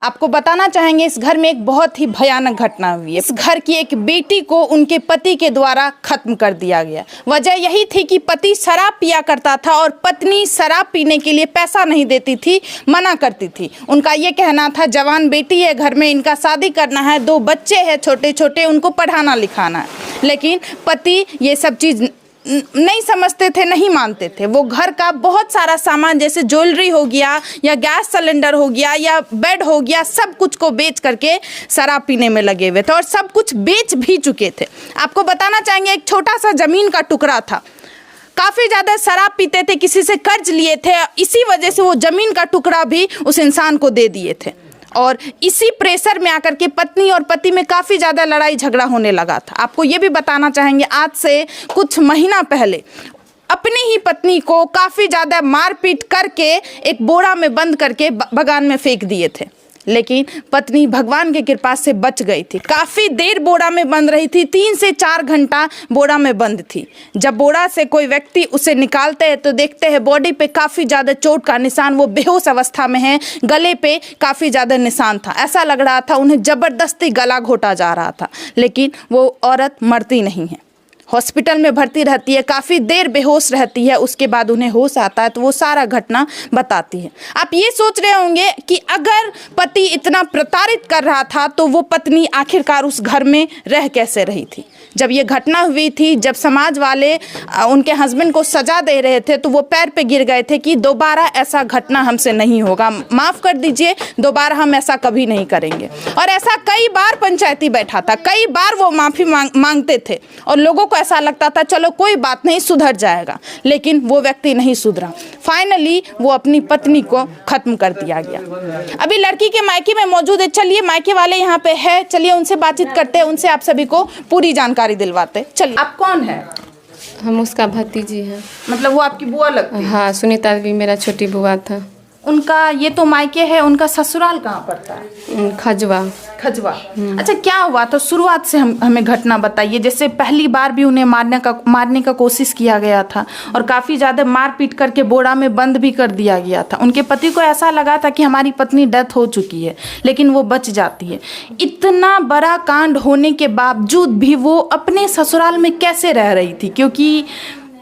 आपको बताना चाहेंगे इस घर में एक बहुत ही भयानक घटना हुई है। इस घर की एक बेटी को उनके पति के द्वारा खत्म कर दिया गया। वजह यही थी कि पति शराब पिया करता था और पत्नी शराब पीने के लिए पैसा नहीं देती थी, मना करती थी। उनका ये कहना था जवान बेटी है घर में, इनका शादी करना है, 2 बच्चे हैं छोटे छोटे, उनको पढ़ाना लिखाना है। लेकिन पति ये सब चीज़ नहीं समझते थे, नहीं मानते थे। वो घर का बहुत सारा सामान जैसे ज्वेलरी हो गया या गैस सिलेंडर हो गया या बेड हो गया, सब कुछ को बेच करके शराब पीने में लगे हुए थे और सब कुछ बेच भी चुके थे। आपको बताना चाहेंगे एक छोटा सा ज़मीन का टुकड़ा था, काफ़ी ज़्यादा शराब पीते थे, किसी से कर्ज लिए थे, इसी वजह से वो ज़मीन का टुकड़ा भी उस इंसान को दे दिए थे। और इसी प्रेशर में आकर के पत्नी और पति में काफ़ी ज़्यादा लड़ाई झगड़ा होने लगा था। आपको ये भी बताना चाहेंगे आज से कुछ महीना पहले अपनी ही पत्नी को काफ़ी ज़्यादा मारपीट करके एक बोरा में बंद करके बगान में फेंक दिए थे। लेकिन पत्नी भगवान की कृपा से बच गई थी। काफ़ी देर बोरा में बंद रही थी, 3 से 4 घंटा बोरा में बंद थी। जब बोरा से कोई व्यक्ति उसे निकालते हैं तो देखते हैं बॉडी पे काफ़ी ज़्यादा चोट का निशान, वो बेहोश अवस्था में है, गले पे काफ़ी ज़्यादा निशान था। ऐसा लग रहा था उन्हें ज़बरदस्ती गला घोटा जा रहा था। लेकिन वो औरत मरती नहीं है, हॉस्पिटल में भर्ती रहती है, काफ़ी देर बेहोश रहती है, उसके बाद उन्हें होश आता है तो वो सारा घटना बताती है। आप ये सोच रहे होंगे कि अगर पति इतना प्रताड़ित कर रहा था तो वो पत्नी आखिरकार उस घर में रह कैसे रही थी। जब ये घटना हुई थी, जब समाज वाले उनके हस्बैंड को सजा दे रहे थे तो वो पैर पे गिर गए थे कि दोबारा ऐसा घटना हमसे नहीं होगा, माफ़ कर दीजिए, दोबारा हम ऐसा कभी नहीं करेंगे। और ऐसा कई बार पंचायती बैठा था, कई बार वो माफ़ी मांगते थे और लोगों को ऐसा लगता था चलो कोई बात नहीं, सुधर जाएगा। लेकिन वो व्यक्ति नहीं सुधरा। फाइनली वो अपनी पत्नी को खत्म कर दिया गया। अभी लड़की के मायके में मौजूद है, चलिए मायके वाले यहाँ पे है, चलिए उनसे बातचीत करते हैं, उनसे आप सभी को पूरी जानकारी दिलवाते। चलिए, आप कौन है? हम उसका भतीजी हैं। मतलब वो आपकी बुआ लगती है? हाँ, सुनीता भी मेरा छोटी बुआ था। उनका ये तो मायके है, उनका ससुराल कहाँ पड़ता है? खजवा। खजवा। अच्छा, क्या हुआ तो शुरुआत से हमें घटना बताइए। जैसे पहली बार भी उन्हें मारने का कोशिश किया गया था और काफ़ी ज़्यादा मार पीट करके बोरा में बंद भी कर दिया गया था। उनके पति को ऐसा लगा था कि हमारी पत्नी डेथ हो चुकी है, लेकिन वो बच जाती है। इतना बड़ा कांड होने के बावजूद भी वो अपने ससुराल में कैसे रह रही थी? क्योंकि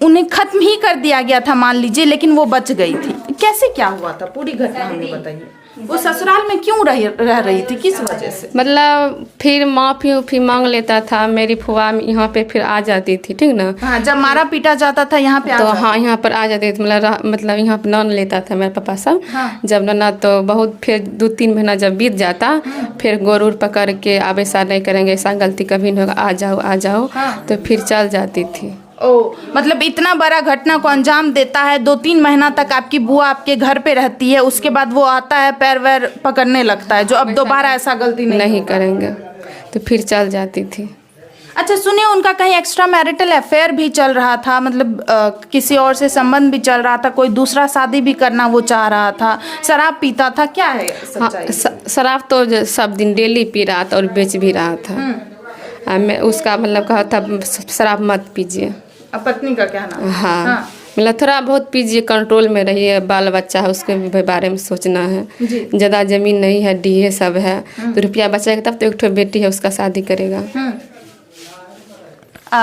उन्हें खत्म ही कर दिया गया था मान लीजिए, लेकिन वो बच गई थी। कैसे क्या हुआ था, पूरी घटना हमें बताइए। वो ससुराल में क्यों रह रही थी, किस वजह से? मतलब फिर माफ़ी मांग लेता था। मेरी फुआ यहाँ पे फिर आ जाती थी, ठीक ना। हाँ, जब मारा पीटा जाता था यहाँ पे तो हाँ, यहाँ पर आ जाती थी। मतलब यहाँ पर नन लेता था मेरे पापा सब। हाँ। जब नना तो बहुत, फिर 2-3 महीना जब बीत जाता, फिर गोरूर पकड़ के अब ऐसा नहीं करेंगे, ऐसा गलती कभी नहीं होगा, आ जाओ। हाँ। तो फिर चल जाती थी। मतलब इतना बड़ा घटना को अंजाम देता है। 2-3 महीना तक आपकी बुआ आपके घर पे रहती है, उसके बाद वो आता है, पैर वैर पकड़ने लगता है जो अब दोबारा ऐसा गलती नहीं करेंगे, तो फिर चल जाती थी। अच्छा सुनिए, उनका कहीं एक्स्ट्रा मैरिटल अफेयर भी चल रहा था, मतलब किसी और से संबंध भी चल रहा था, कोई दूसरा शादी भी करना वो चाह रहा था, शराब पीता था, क्या है सच्चाई? हाँ, शराब तो सब दिन डेली पी रहा था और बेच भी रहा था। मैं उसका मतलब कहा था शराब मत पीजिए। पत्नी का कहना? हाँ, मतलब थोड़ा बहुत पीजिए, कंट्रोल में रहिए, बाल बच्चा है उसके भी बारे में सोचना है। ज़्यादा ज़मीन नहीं है, डीहे सब है, तो रुपया बचाएगा तब तो एक ठो बेटी है उसका शादी करेगा।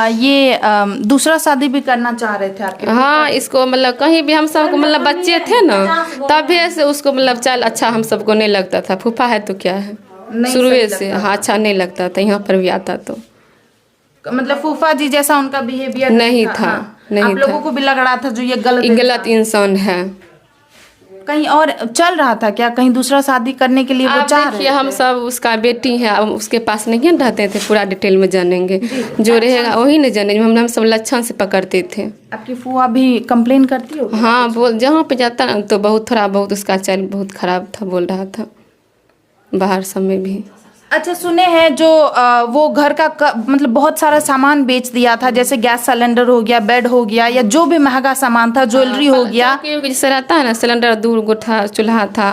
ये दूसरा शादी भी करना चाह रहे थे आपके? हाँ, इसको मतलब कहीं भी हम सबको मतलब बच्चे थे ना, तभी से उसको मतलब चल अच्छा हम सबको नहीं लगता था, फूफा है तो क्या है, शुरू से हाँ अच्छा नहीं लगता था। यहाँ पर भी आता तो मतलब फूफा जी जैसा उनका बिहेवियर नहीं था। नहीं, आप लोगों को भी लग रहा था जो ये गलत इंसान है। कहीं और चल रहा था क्या, कहीं दूसरा शादी करने के लिए वो चाह रहे थे? हम सब उसका बेटी है, उसके पास नहीं रहते थे, पूरा डिटेल में जानेंगे, जो रहेगा वही नहीं जानेंगे। हम सब लक्षण से पकड़ते थे। आपकी फूफा भी कंप्लेन करती हो? हाँ, बोल जहाँ पे जाता ना तो थोड़ा बहुत उसका चल बहुत खराब था, बोल रहा था बाहर सब में भी। अच्छा, सुने हैं जो वो घर का मतलब बहुत सारा सामान बेच दिया था, जैसे गैस सिलेंडर हो गया, बेड हो गया, या जो भी महंगा सामान था, ज्वेलरी हो गया। जैसे रहता है ना, सिलेंडर, दूर गोठा चूल्हा था,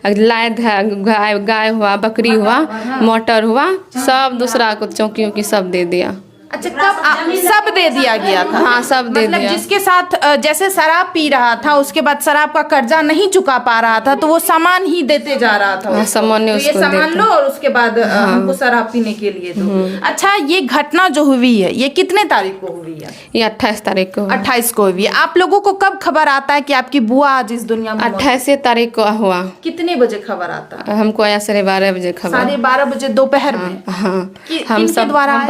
लाद है, गाय हुआ, बकरी हुआ, मोटर हुआ, सब दूसरा को चौकी सब दे दिया। अच्छा, कब सब दे दिया गया था? हाँ, सब दे मतलब दिया। जिसके साथ जैसे शराब पी रहा था, उसके बाद शराब का कर्जा नहीं चुका पा रहा था, तो वो सामान ही देते जा रहा था हाँ, उसको। सामान तो ये उसको सामान देते। लो और उसके बाद हमको शराब पीने के लिए दो। अच्छा, ये घटना जो हुई है ये कितने तारीख को हुई है? ये 28 तारीख को 28 को हुई है। आप लोगों को कब खबर आता है कि आपकी बुआ आज इस दुनिया में मौत? 28 तारीख को हुआ। कितने बजे खबर आता है? हमको आया 12:30 बजे खबर। 12:30 बजे दोपहर में? हाँ, हम किनके सब द्वारा हम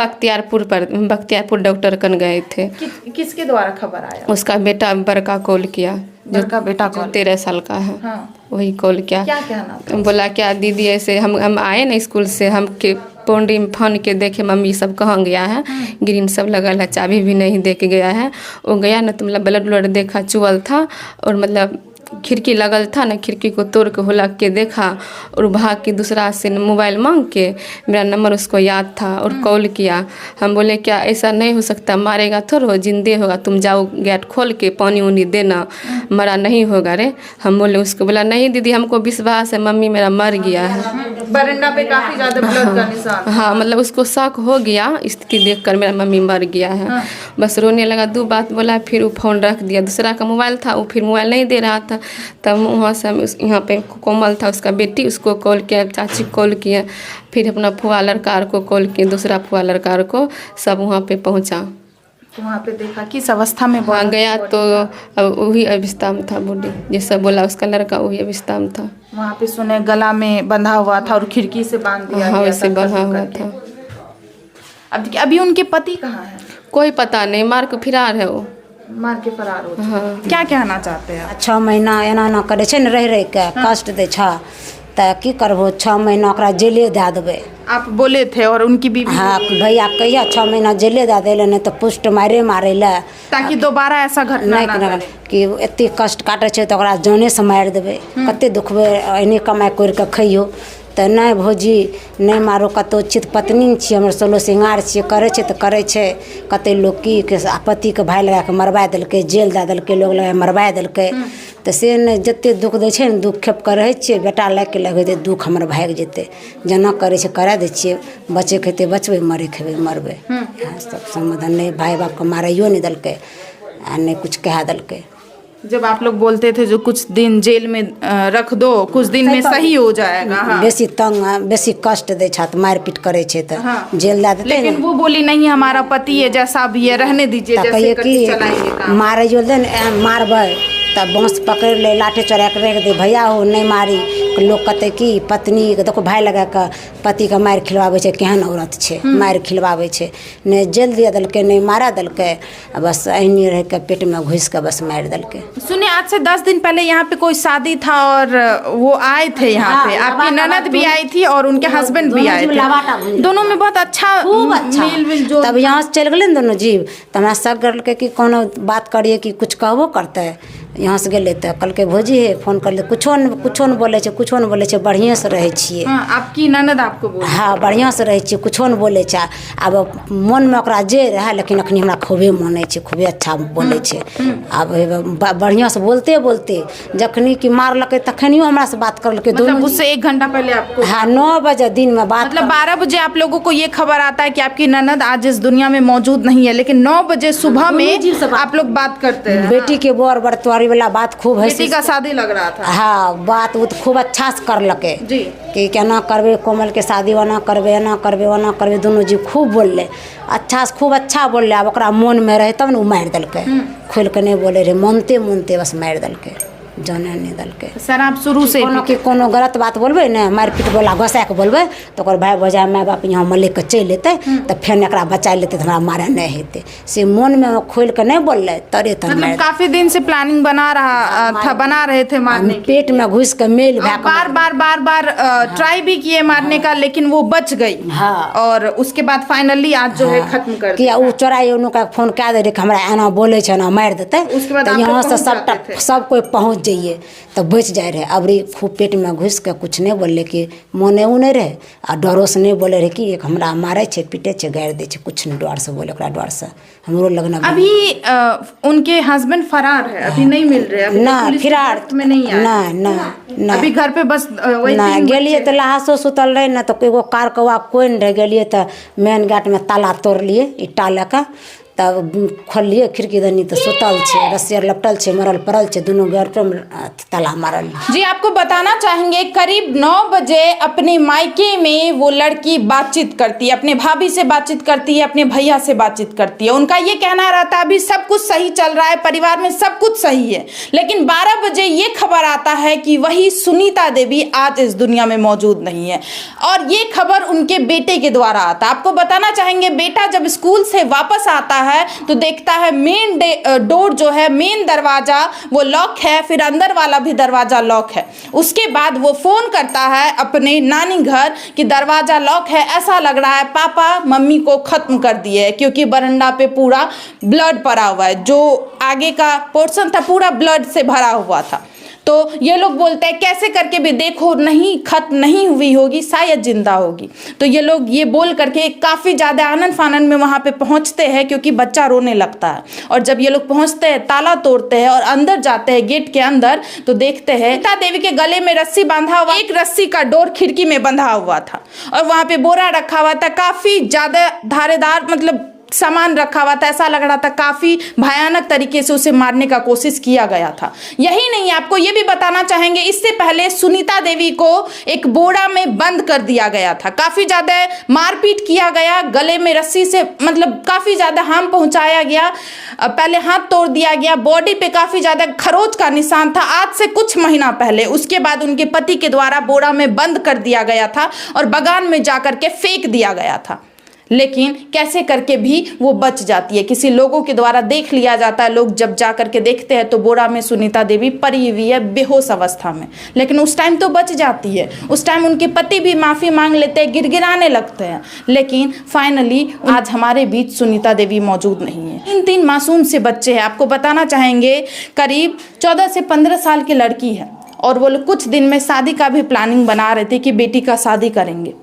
बख्तियारपुर डॉक्टर कन गए थे। किसके द्वारा खबर आया? उसका बेटा बड़का कॉल किया, बड़का बेटा जो कॉल? 13 साल का है। हाँ। वही कॉल किया। क्या कहना था? बोला क्या दीदी ऐसे हम आए ना स्कूल से, हम के पौंडी में फोन के देखे मम्मी सब कहाँ गया है, ग्रीन सब लगल है, चाबी भी नहीं दे के गया है। वो गया ना तो मतलब ब्लड व्लड देखा, चुअल था और मतलब खिड़की लगल था ना, खिड़की को तोड़ के हुलक के देखा और भाग के दूसरा से मोबाइल मांग के, मेरा नंबर उसको याद था और कॉल किया। हम बोले क्या ऐसा नहीं हो सकता, मारेगा थोड़ा, जिंदे होगा, तुम जाओ गेट खोल के पानी उनी देना, मरा नहीं होगा रे। हम बोले उसको, बोला नहीं दीदी हमको विश्वास है मम्मी मेरा मर गया है। बरंडा पे काफी ज्यादा ब्लड का निशान। हाँ, मतलब उसको शक हो गया इसकी देखकर मेरा मम्मी मर गया है। बस रोने लगा, 2 बात बोला, फिर वो फ़ोन रख दिया। दूसरा का मोबाइल था, वो फिर मोबाइल नहीं दे रहा था। तब वहाँ से हम यहाँ पे कोमल था उसका बेटी, उसको कॉल किया, चाची कॉल किया, फिर अपना फुआ लड़का को कॉल किया, दूसरा फुआ लड़का को, सब वहाँ पे पहुँचा। तो वहाँ पे देखा किस अवस्था में? वहाँ गया तो अब वही अवस्था में था बॉडी, जैसा बोला उसका लड़का वही अवस्था में था। वहाँ पे सुने गला में बंधा हुआ था और खिड़की से बांध दिया हाँ, गया वैसे था, बंधा खत्म हुआ करके। था। अभी उनके पति कहाँ है? कोई पता नहीं, मार के फिरार है वो। मार के फरार हो चुके। हाँ। क्या कहना चाहते हैं आप? 6 महीना एना एना करे छै ने, रहि के कष्ट दै छ, तऽ की करबो, 6 महीना ओकरा जेले दए देबै। आप बोले थे और उनकी बीवी? हाँ, भैया कहिया 6 महीना जेले दए दै लए, नहीं तऽ पुष्ट मारे लए, ताकि दोबारा ऐसा घटना नहीं ना करे करे। कि एतेक कष्ट काटै छै तऽ ओकरा जाने से मारि देबै। कते दुखबै, एहने कमाइ करि कऽ खइयौ। तऽ नहि भौजी नहि मारो, कतहु चित पत्नी छियै, हमर 16 सिंगार छियै, करै छै तऽ करै छै। कते लोग की पतिके भाइ लगा कऽ मरबा देलकै, जेल दए देलकै, लोग लगा मरबा देलकै। तऽ से नहि, जतेक दुख दै छै ने, दुख खेप कऽ रहै छियै, बेटा लागि कऽ लगै छै दुख हमर भागि जेतै। जेना करै छै करा दै छियै, बचे खेतै बचबै, मरे खेबै मरबै। इएह सब समाधान। नहि भाइ बापके मारैयो नहीं देलकै आ नहीं कुछ कह देलकै। जब आप लोग बोलते थे जो कुछ दिन जेल में रख दो, कुछ दिन में सही हो जाएगा। हाँ। बेसी तंग, बेसी कष्ट दै छै तऽ मारि पीट करै छै तऽ हाँ। जेल दए देतै लेकिन ने। वो बोली नहीं हमारा पति है, जैसा भी है रहने दीजिए, तऽ जैसे कहिए करके चलाएंगे कि काम। मारैयो दे ने, मारबै तऽ बाँस पकड़ि ले, लाठी चोरा के रख दे, भैया हो नहीं मारी। लोग कहते कि पत्नी के देखो भाई लगा के पति के मारि खिलवाबै छै, केहन औरत छै, मारि खिलवाबै छै। नहीं जेल दिया देलकै, नहीं मारा देलकै, बस अहिने रह के पेट में घुस के बस मारि देलकै। सुनिए, आज से 10 दिन पहले यहाँ पे कोई शादी था और वो आए थे यहाँ पे, आपकी ननद भी आई थी और उनके हस्बैंड भी आए थे। दोनों में बहुत अच्छा मेल जो। तब यहाँ से चल गए ना दोनों जीव, तो हमरा सब करलकै कि कोनो बात करिए कि कुछ कहबो करते। यहाँ से गेले तो कहलकै भौजी हे फोन कर ले, कुछो न बोले छै, कुछो न बोले छै, बढ़िया से रहे छियै। हाँ, आपकी ननद आपको बोली? हाँ, बढ़िया से रहे छियै, कुछो न बोले छै। अब मन में ओकरा जे रहे, लेकिन अखनी हमरा खूबे माने छै, खूबे अच्छा बोले छै। अब बढ़िया से बोलते जखनी कि मारलकै तखनियो हमरा से बात करलकै। मतलब उससे 1 घंटा पहले आपको? हाँ, 9 बजे दिन में बात। मतलब 12 बजे आप लोगों को ये खबर आता है कि आपकी ननद आज इस दुनिया में मौजूद नहीं है, लेकिन 9 बजे सुबह में आप लोग बात करते हैं। बेटी के बर बरतवारी वाला बात खूब है। बेटी का शादी लग रहा था। हाँ, बात वो तो खूब अच्छा से करलकै जी। कि केना करबे कोमल के शादी, ओना करबे, एना करबे, ओना करबे। दोनों जी खूब बोलले, अच्छा से खूब अच्छा बोलले। अब ओकरा मन में रहे तब ने वो मारि देलकै, खोल के नहीं बोले रहे, मानते बस मारि देलकै, जाने नहीं देलकै। सर, आप शुरू से कोनो गलत बात बोलबै ने, मारि पीट बोला घसा के बोलबै तो ओकर भाई भौजाई माय बाप यहाँ मले के चलि अयतै तऽ फेर एकरा बचा लेतै, तऽ हमरा मारे नहीं हेतै। से मन में खोल के नहीं बोललै, तरे तर मतलब काफी दिन से प्लानिंग बना रहे थे मारने की। पेट में घुस के मेल भए बार ट्राई भी किए मारने का, लेकिन वो बच गई। हाँ। और उसके बाद फाइनली आज जो है खत्म कर किया। वो चोराई उनका फोन कह दे रहे कि हमरा एना बोले छै, एना मारि देतै। उसके बाद तो आप लोग यहाँ से पहुंच जाते थे? सब कोई पहुँच जाइए तो बच जाए रहे। अबरी खूब पेट में घुस के कुछ नहीं बोले कि मोने उ नहीं रहे आ डरो से नहीं बोले रहे कि एक हमरा मारे छे पीटे छे गाड़ दे छे, कुछ नहीं डर से बोले ओकरा डर से हमरो लगना। अभी उनके हस्बैंड फरार है, अभी नहीं मिल रहे, अभी ना पुलिस फिरार गिरफ्त में नहीं आए। ना अभी घर पे बस वही ना 3 गेलिए बच्चे तो लहासो सुतल रहे ना तो एगो कार कौआ कोई नहीं रह गेलिए तो मेन गेट में ताला तोड़ लिए ईटा लेके तब खोलिए खिड़की दनी तो सुतल छे, रस्सी लपटल छे, मरल पड़ल छे, दोनों गेट में ताला मारल। जी आपको बताना चाहेंगे करीब 9 बजे अपने मायके में वो लड़की बातचीत करती है, अपने भाभी से बातचीत करती है, अपने भैया से बातचीत करती है। उनका ये कहना रहता है अभी सब कुछ सही चल रहा है, परिवार में सब कुछ सही है। लेकिन 12 बजे ये खबर आता है कि वही सुनीता देवी आज इस दुनिया में मौजूद नहीं है, और ये खबर उनके बेटे के द्वारा आता है। आपको बताना चाहेंगे बेटा जब स्कूल से वापस आता है तो देखता है मेन डोर जो है, मेन दरवाजा वो लॉक है, फिर अंदर वाला भी दरवाजा लॉक है। उसके बाद वो फोन करता है अपने नानी घर कि दरवाजा लॉक है, ऐसा लग रहा है पापा मम्मी को खत्म कर दिए, क्योंकि बरंडा पे पूरा ब्लड पड़ा हुआ है, जो आगे का पोर्शन था पूरा ब्लड से भरा हुआ था। तो ये लोग बोलते हैं कैसे करके भी देखो नहीं खत्म नहीं हुई होगी, शायद जिंदा होगी। तो ये लोग ये बोल करके काफ़ी ज़्यादा आनंद फानन में वहाँ पे पहुँचते हैं, क्योंकि बच्चा रोने लगता है। और जब ये लोग पहुँचते हैं ताला तोड़ते हैं और अंदर जाते हैं गेट के अंदर तो देखते हैं सीता देवी के गले में रस्सी बांधा हुआ, एक रस्सी का डोर खिड़की में बंधा हुआ था और वहाँ पे बोरा रखा हुआ था, काफ़ी ज़्यादा धारेदार मतलब सामान रखा हुआ था। ऐसा लग रहा था काफी भयानक तरीके से उसे मारने का कोशिश किया गया था। यही नहीं, आपको ये भी बताना चाहेंगे इससे पहले सुनीता देवी को एक बोरा में बंद कर दिया गया था, काफी ज्यादा मारपीट किया गया, गले में रस्सी से मतलब काफी ज्यादा हार्म पहुंचाया गया, पहले हाथ तोड़ दिया गया, बॉडी पे काफी ज्यादा खरोच का निशान था आज से कुछ महीना पहले। उसके बाद उनके पति के द्वारा बोरा में बंद कर दिया गया था और बगान में जाकर के फेंक दिया गया था। लेकिन कैसे करके भी वो बच जाती है, किसी लोगों के द्वारा देख लिया जाता है। लोग जब जा करके देखते हैं तो बोरा में सुनीता देवी पड़ी हुई है बेहोश अवस्था में, लेकिन उस टाइम तो बच जाती है। उस टाइम उनके पति भी माफ़ी मांग लेते हैं, गिड़गिड़ाने लगते हैं, लेकिन फाइनली आज हमारे बीच सुनीता देवी मौजूद नहीं है। 3 मासूम से बच्चे हैं। आपको बताना चाहेंगे करीब 14 से 15 साल की लड़की है और वो लोग कुछ दिन में शादी का भी प्लानिंग बना रहे थे कि बेटी का शादी करेंगे,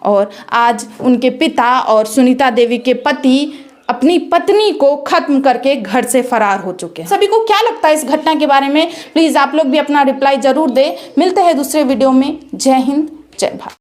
और आज उनके पिता और सुनीता देवी के पति अपनी पत्नी को खत्म करके घर से फरार हो चुके हैं। सभी को क्या लगता है इस घटना के बारे में? प्लीज़ आप लोग भी अपना रिप्लाई जरूर दें। मिलते हैं दूसरे वीडियो में। जय हिंद, जय भारत।